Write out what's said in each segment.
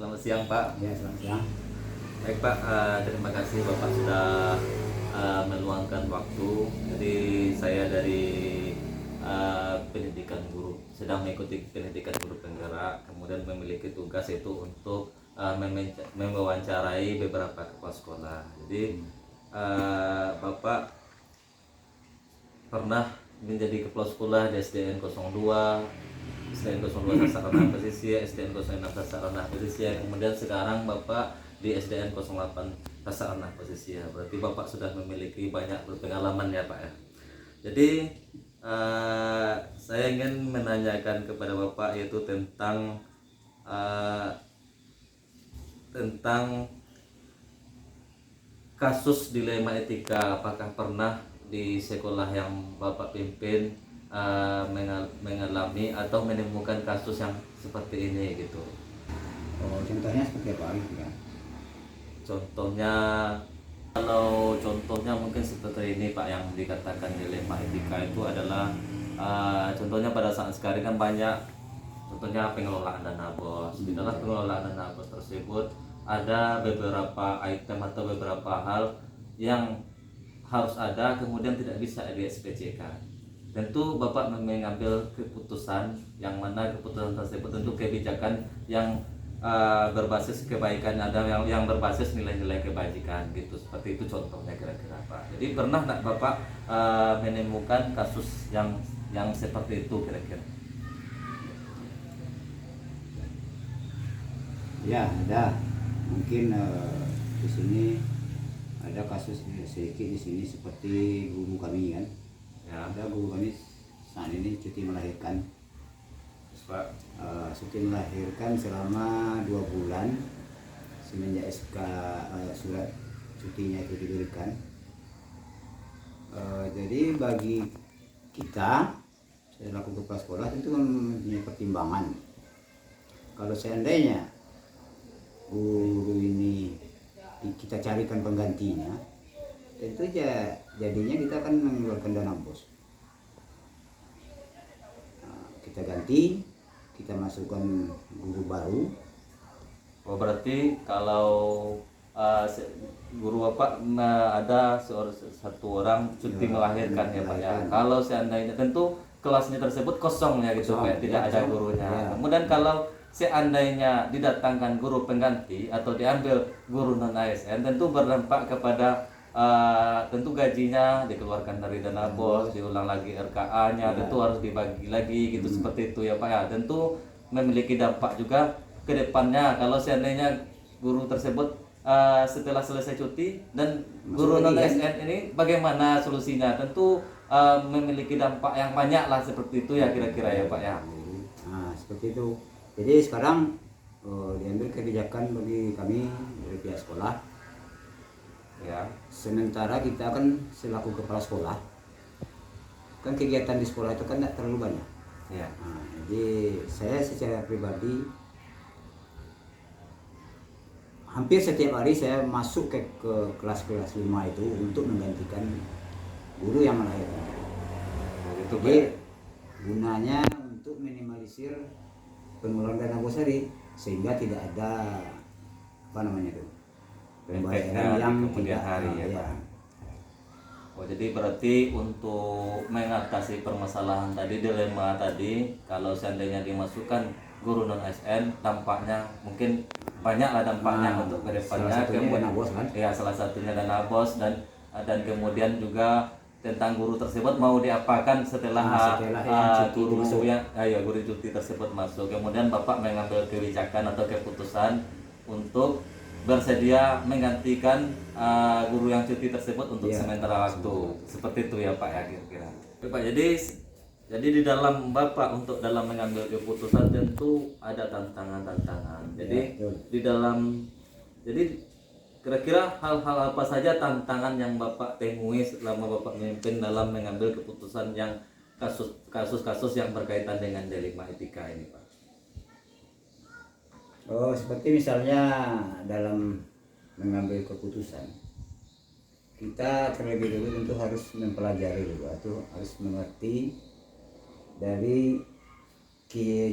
Selamat siang Pak. Ya, selamat siang. Baik Pak, terima kasih Bapak sudah meluangkan waktu. Jadi saya dari pendidikan guru, sedang mengikuti pendidikan guru penggerak, kemudian memiliki tugas itu untuk mewawancarai beberapa kepala sekolah. Jadi Bapak pernah menjadi kepala sekolah di SDN 02, SDN 02 Sarana Pesisir, SDN 06 Sarana Pesisir, kemudian sekarang Bapak di SDN 08 Sarana Pesisir. Berarti Bapak sudah memiliki banyak pengalaman ya Pak ya. Jadi saya ingin menanyakan kepada Bapak yaitu tentang kasus dilema etika. Apakah pernah di sekolah yang Bapak pimpin mengalami atau menemukan kasus yang seperti ini gitu? Oh, contohnya seperti apa gitu ya? Contohnya, kalau contohnya mungkin seperti ini Pak, yang dikatakan dilema etika itu adalah contohnya pada saat sekarang kan banyak, contohnya pengelolaan dana bos. Di dalam pengelolaan dana bos tersebut ada beberapa item atau beberapa hal yang harus ada kemudian tidak bisa di SPC-kan. Tentu Bapak mengambil keputusan yang mana keputusan tersebut tentu kebijakan yang berbasis kebaikan, ada yang berbasis nilai-nilai kebajikan gitu, seperti itu contohnya kira-kira Pak. Jadi pernah nggak Bapak menemukan kasus yang seperti itu kira-kira? Ya, ada. Mungkin di sini ada kasus sedikit di sini seperti guru kami kan. Ya. Ada guru kami saat ini cuti melahirkan. Pak. Cuti melahirkan selama 2 bulan semenjak SK surat cutinya itu diberikan. Jadi bagi kita selaku kepala sekolah tentu mempunyai pertimbangan. Kalau seandainya guru ini kita carikan penggantinya, tentu jadinya kita akan mengeluarkan dana bos. Kita ganti, kita masukkan guru baru. Oh, berarti kalau guru Bapak ada satu orang cuti melahirkan ya Pak ya. Kalau seandainya tentu kelasnya tersebut kosong ya gitu Pak, tidak ada gurunya. Kemudian kalau seandainya didatangkan guru pengganti atau diambil guru non ASN, tentu berdampak kepada tentu gajinya dikeluarkan dari dana bos, diulang lagi RKA-nya, tentu harus dibagi lagi gitu, seperti itu ya Pak ya. Tentu memiliki dampak juga ke depannya kalau seandainya guru tersebut setelah selesai cuti dan guru non ASN ini bagaimana solusinya? Tentu memiliki dampak yang banyak lah, seperti itu ya kira-kira ya Pak ya. Nah, seperti itu. Jadi sekarang diambil kebijakan bagi kami dari pihak sekolah. Ya, sementara kita kan selaku kepala sekolah, kan kegiatan di sekolah itu kan tidak terlalu banyak. Ya. Nah, jadi saya secara pribadi hampir setiap hari saya masuk ke kelas-kelas 5 itu untuk menggantikan guru yang melahirkan. Jadi gunanya untuk minimalisir pengeluaran dana bos tadi, sehingga tidak ada pembayaran yang kemudian tidak hari ya Pak. Oh, jadi berarti untuk mengatasi permasalahan tadi, dilema tadi, kalau seandainya dimasukkan guru non ASN, dampaknya mungkin banyak lah dampaknya untuk kedepannya. Kemudian dana bos kan? Ya, salah satunya dana bos, dan kemudian juga tentang guru tersebut mau diapakan setelah guru cuti tersebut masuk. Kemudian Bapak mengambil kebijakan atau keputusan untuk bersedia menggantikan guru yang cuti tersebut untuk sementara waktu. Seperti itu ya Pak ya kira-kira. Pak, jadi di dalam Bapak untuk dalam mengambil keputusan tentu ada tantangan-tantangan. Jadi kira-kira hal-hal apa saja tantangan yang Bapak temui selama Bapak memimpin dalam mengambil keputusan yang kasus-kasus yang berkaitan dengan dilema etika ini Pak? Oh, seperti misalnya dalam mengambil keputusan, kita terlebih dulu tentu harus mempelajari dulu atau harus mengerti dari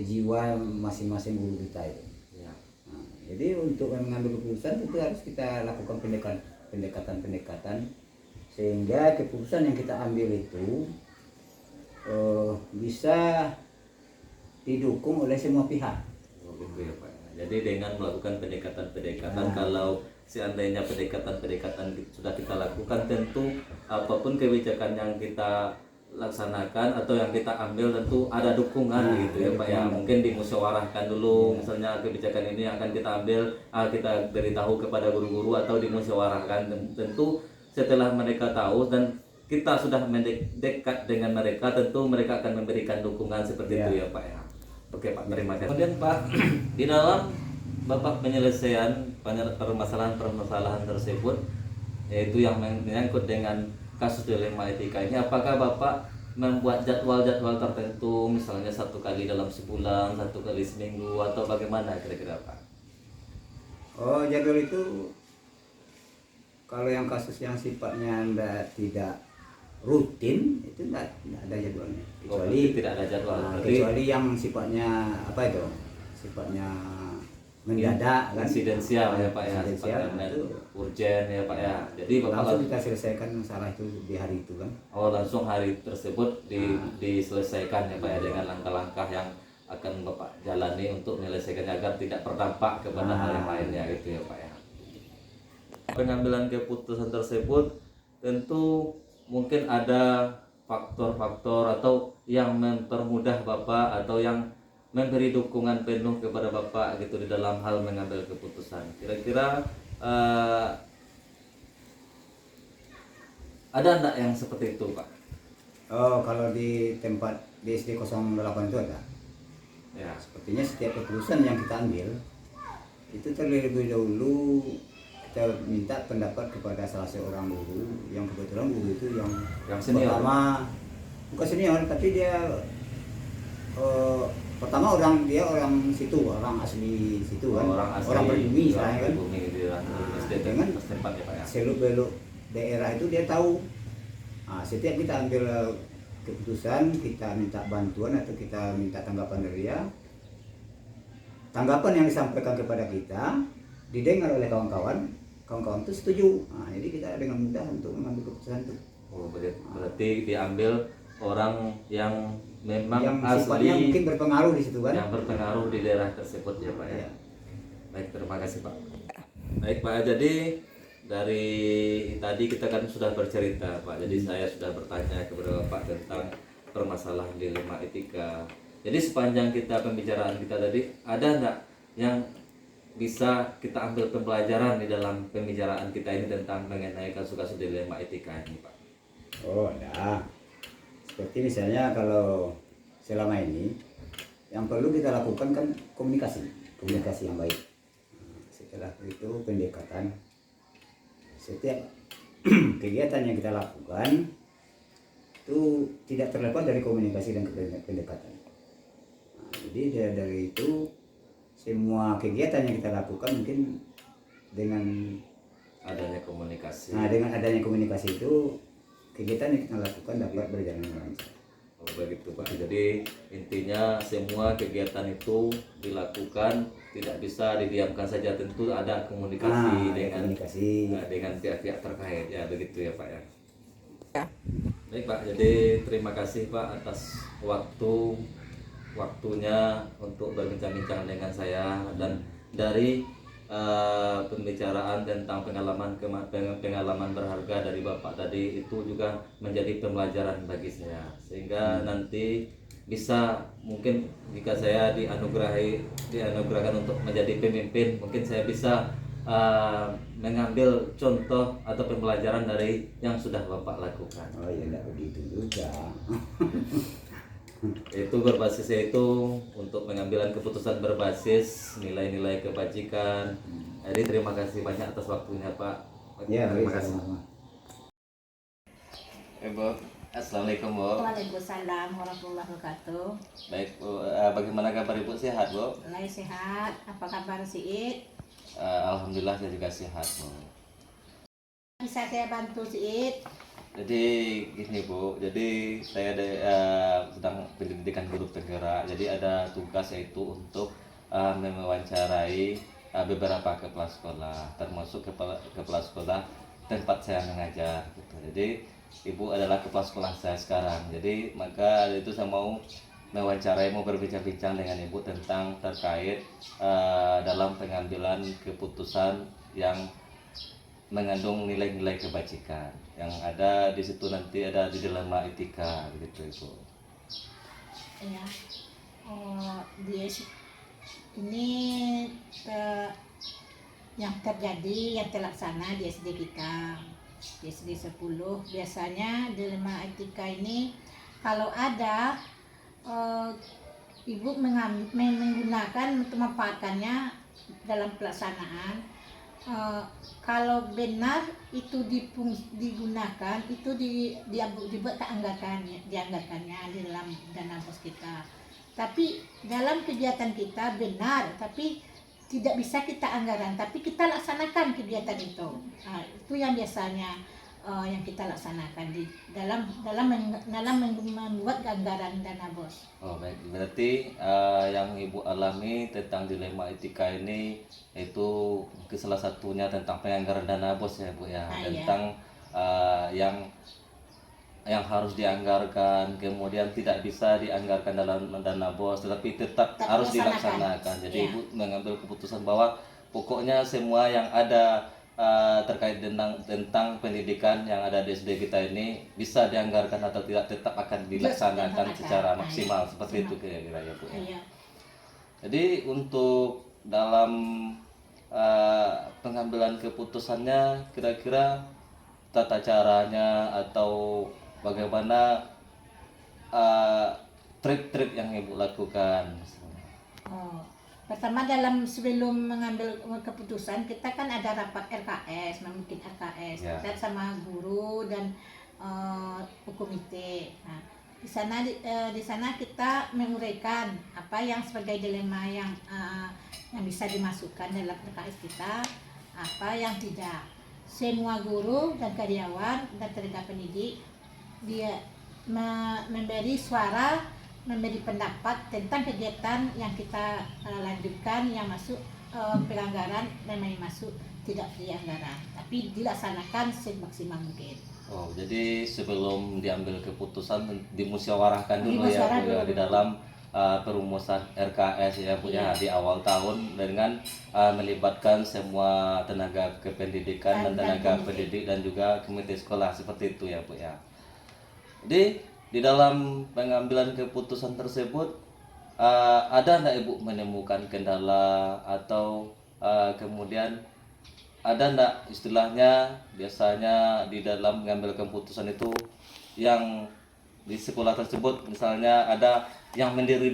jiwa masing-masing guru kita itu. Ya. Nah, Jadi untuk mengambil keputusan itu harus kita lakukan pendekatan sehingga keputusan yang kita ambil itu bisa didukung oleh semua pihak. Oh, gitu ya Pak. Jadi dengan melakukan pendekatan-pendekatan, kalau seandainya pendekatan-pendekatan sudah kita lakukan, tentu apapun kebijakan yang kita laksanakan atau yang kita ambil tentu ada dukungan gitu ya Pak ya. Mungkin dimusyawarahkan dulu, misalnya kebijakan ini akan kita ambil, kita beritahu kepada guru-guru atau dimusyawarahkan. Tentu setelah mereka tahu dan kita sudah mendekat dengan mereka, tentu mereka akan memberikan dukungan seperti itu ya Pak ya. Oke Pak, terima kasih. Kemudian Pak, di dalam Bapak penyelesaian permasalahan tersebut, yaitu yang menyangkut dengan kasus dilema etika ini, apakah Bapak membuat jadwal-jadwal tertentu, misalnya 1 kali dalam sebulan, 1 kali seminggu, atau bagaimana kira-kira Pak? Oh, jadwal itu kalau yang kasus yang sifatnya tidak rutin itu tidak ada jadwalnya, kecuali tidak ada jadwal. kecuali yang sifatnya apa itu, sifatnya mendadak kan, insidensial ya Pak ya, itu urgen ya Pak ya. Jadi Bapak langsung kita selesaikan masalah itu di hari itu kan. Oh, langsung hari tersebut diselesaikan ya Pak ya, dengan langkah-langkah yang akan Bapak jalani untuk menyelesaikannya agar tidak berdampak kepada hal yang lainnya gitu ya Pak ya. Pengambilan keputusan tersebut tentu mungkin ada faktor-faktor atau yang mempermudah Bapak atau yang memberi dukungan penuh kepada Bapak gitu di dalam hal mengambil keputusan. Kira-kira ada enggak yang seperti itu Pak? Oh, kalau di tempat di SD 08 itu ada. Ya. Sepertinya setiap keputusan yang kita ambil itu terlebih dahulu kita minta pendapat kepada salah seorang guru, yang kebetulan guru itu yang senior. Pertama bukan senior, tapi dia pertama orang situ, orang asli situ kan, orang pribumi istilahnya kan. Dengan setempat ya Pak ya. seluk beluk daerah itu dia tahu. Setiap kita ambil keputusan, kita minta bantuan atau kita minta tanggapan dari dia, tanggapan yang disampaikan kepada kita didengar oleh kawan-kawan itu setuju. Jadi kita dengan mudah untuk mengambil keputusan itu. Oh, berarti diambil orang yang memang yang asli, sifatnya mungkin berpengaruh di situ kan, yang berpengaruh di daerah tersebut ya Pak ya. Ya. Baik, terima kasih Pak. Baik Pak, jadi dari tadi kita kan sudah bercerita Pak, jadi saya sudah bertanya kepada Bapak tentang permasalahan dilema etika. Jadi sepanjang kita pembicaraan kita tadi, ada enggak yang bisa kita ambil pembelajaran di dalam pembicaraan kita ini tentang mengenai kasus-kasus dilema etika ini Pak? Oh, ada. Seperti misalnya kalau selama ini yang perlu kita lakukan kan komunikasi yang baik. Setelah itu pendekatan. Setiap kegiatan yang kita lakukan itu tidak terlepas dari komunikasi dan pendekatan. Jadi dari itu semua kegiatan yang kita lakukan mungkin dengan adanya komunikasi. Dengan adanya komunikasi itu kegiatan yang kita lakukan dapat berjalan lancar. Oh, begitu Pak. Jadi intinya semua kegiatan itu dilakukan, tidak bisa didiamkan saja, tentu ada komunikasi dengan pihak-pihak terkait ya, begitu ya Pak ya. Baik Pak, jadi terima kasih Pak atas waktunya untuk berbincang-bincang dengan saya, dan dari pembicaraan tentang pengalaman berharga dari Bapak tadi itu juga menjadi pembelajaran bagi saya, sehingga nanti bisa mungkin jika saya dianugerahkan untuk menjadi pemimpin, mungkin saya bisa mengambil contoh atau pembelajaran dari yang sudah Bapak lakukan. Oh ya, enggak begitu juga. Itu berbasis, yaitu untuk pengambilan keputusan berbasis nilai-nilai kebajikan. Jadi terima kasih banyak atas waktunya Pak. Ya, terima kasih. sama-sama. Bu, assalamualaikum Bu. Waalaikumsalam warahmatullahi wabarakatuh. Baik Bu, bagaimana kabar Ibu, sehat Bu? Mulai sehat. Apa kabar si It? Alhamdulillah saya juga sehat Bu. Bisa saya bantu si It? Jadi gini Bu, jadi saya sedang pendidikan guru penggerak. Jadi ada tugas yaitu untuk mewawancarai beberapa kepala sekolah, termasuk kepala sekolah tempat saya mengajar gitu. Jadi ibu adalah kepala sekolah saya sekarang. Jadi maka itu saya mau mewawancarai, mau berbincang-bincang dengan ibu tentang terkait dalam pengambilan keputusan yang mengandung nilai-nilai kebajikan. Yang ada di situ nanti ada di dilema etika begitu ibu. Ya, ini yang terjadi, yang terlaksana di SD kita, di SD 10. Biasanya dilema etika ini kalau ada ibu menggunakan untuk memanfaatkannya dalam pelaksanaan. Kalau benar itu digunakan, itu dibuat dianggarkannya di dalam dana bos kita. Tapi dalam kegiatan kita benar, tapi tidak bisa kita anggaran, tapi kita laksanakan kegiatan itu. Itu yang biasanya yang kita laksanakan di dalam membuat anggaran dana bos. Oh baik, berarti yang ibu alami tentang dilema etika ini itu salah satunya tentang penganggaran dana bos ya bu ya, tentang yang harus dianggarkan, kemudian tidak bisa dianggarkan dalam dana bos, tetapi tetap harus dilaksanakan. Jadi ibu mengambil keputusan bahwa pokoknya semua yang ada terkait tentang pendidikan yang ada di SD kita ini bisa dianggarkan atau tidak tetap akan dilaksanakan secara maksimal seperti itu kira-kira ya bu ya. Jadi untuk dalam pengambilan keputusannya kira-kira tata caranya atau bagaimana trik-trik yang ibu lakukan? Pertama sebelum mengambil keputusan kita kan ada rapat RKS, mungkin RKS kita sama guru dan komite. Nah, di sana kita menguraikan apa yang sebagai dilema yang bisa dimasukkan dalam RKS kita, apa yang tidak. Semua guru dan karyawan dan tenaga pendidik dia memberi suara, memberi pendapat tentang kegiatan yang kita lanjutkan, yang masuk pelanggaran dan yang masuk tidak di anggaran, tapi dilaksanakan semaksimal mungkin. Oh, jadi sebelum diambil keputusan dimusyawarahkan dulu ya Bu ya, di dalam perumusan RKS ya Bu ya di awal tahun dengan melibatkan semua tenaga kependidikan dan tenaga pendidik dan juga komite sekolah seperti itu ya Bu ya. Jadi di dalam pengambilan keputusan tersebut ada enggak Ibu menemukan kendala atau kemudian ada enggak istilahnya biasanya di dalam mengambil keputusan itu yang di sekolah tersebut misalnya ada yang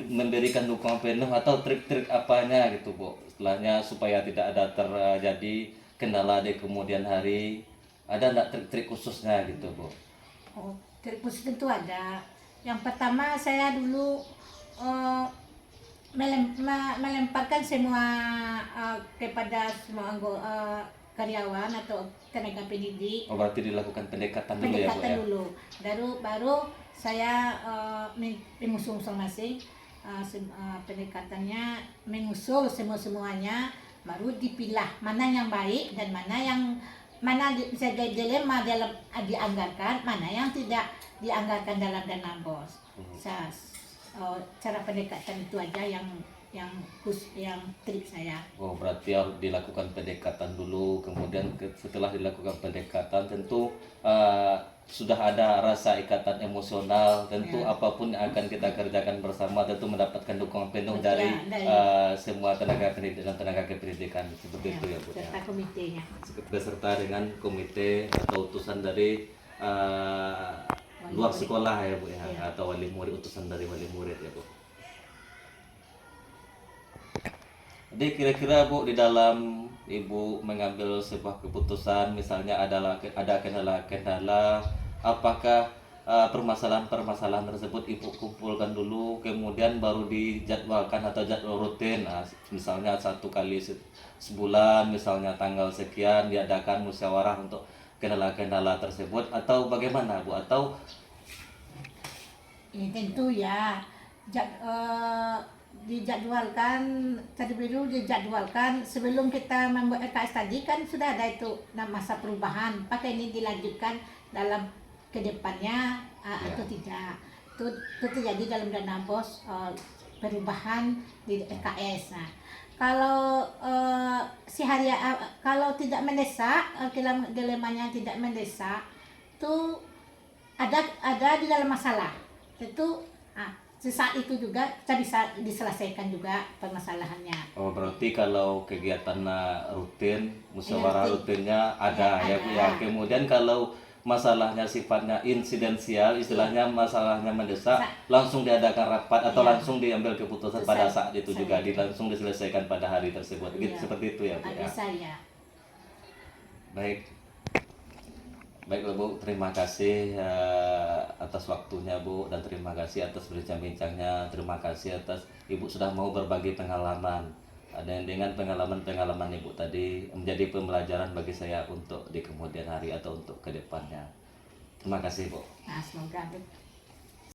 memberikan dukungan penuh atau trik-trik apanya gitu Bu istilahnya supaya tidak ada terjadi kendala di kemudian hari, ada enggak trik-trik khususnya gitu Bu? Trik khusus tentu ada. Yang pertama saya dulu melemparkan semua kepada semua karyawan atau tenaga pendidik. Oh berarti dilakukan pendekatan dulu ya Bu ya? Baru saya mengusul masing-masing pendekatannya, mengusul semuanya, baru dipilah mana yang baik dan mana bisa jadi dilema dalam dianggarkan, mana yang tidak dianggarkan dalam dana bos. Cara pendekatan itu aja yang trik saya. Oh berarti harus dilakukan pendekatan dulu, kemudian setelah dilakukan pendekatan tentu sudah ada rasa ikatan emosional, tentu apapun yang akan kita kerjakan bersama tentu mendapatkan dukungan penuh dari semua tenaga pendidik dan tenaga kependidikan seperti itu ya Bu. Serta komitenya. Beserta dengan komite atau utusan dari luar sekolah ya Bu ya, atau wali murid, utusan dari wali murid ya Bu. Jadi kira-kira Bu di dalam Ibu mengambil sebuah keputusan misalnya ada kendala, apakah permasalahan-permasalahan tersebut Ibu kumpulkan dulu kemudian baru dijadwalkan atau jadwal rutin, misalnya 1 kali sebulan misalnya tanggal sekian diadakan musyawarah untuk kendala-kendala tersebut atau bagaimana Bu? Atau tentu ya dijadwalkan terlebih dulu, dijadwalkan sebelum kita membuat LKS tadi kan sudah ada itu masa perubahan, apakah ini dilanjutkan dalam kedepannya atau tidak. Itu terjadi dalam dana BOS, perubahan di LKS. Nah, kalau kalau tidak mendesak, dilemanya tidak mendesak, itu ada di dalam masalah itu, saat itu juga kita bisa diselesaikan juga permasalahannya. Oh, berarti kalau kegiatan rutin, musyawarah Rutin. rutinnya ada ya Bu ya. Ada. Kemudian kalau masalahnya sifatnya insidensial, istilahnya masalahnya mendesak, langsung diadakan rapat atau Iya. langsung diambil keputusan pada saat itu juga, Saya. langsung diselesaikan pada hari tersebut. Gitu, Iya. seperti itu ya Bu ya. Bisa ya. Baik. Baiklah Bu, terima kasih atas waktunya Bu, dan terima kasih atas bincang-bincangnya. Terima kasih atas Ibu sudah mau berbagi pengalaman. Dan dengan pengalaman-pengalaman Ibu tadi menjadi pembelajaran bagi saya untuk di kemudian hari atau untuk kedepannya. Terima kasih Bu. Nah, semoga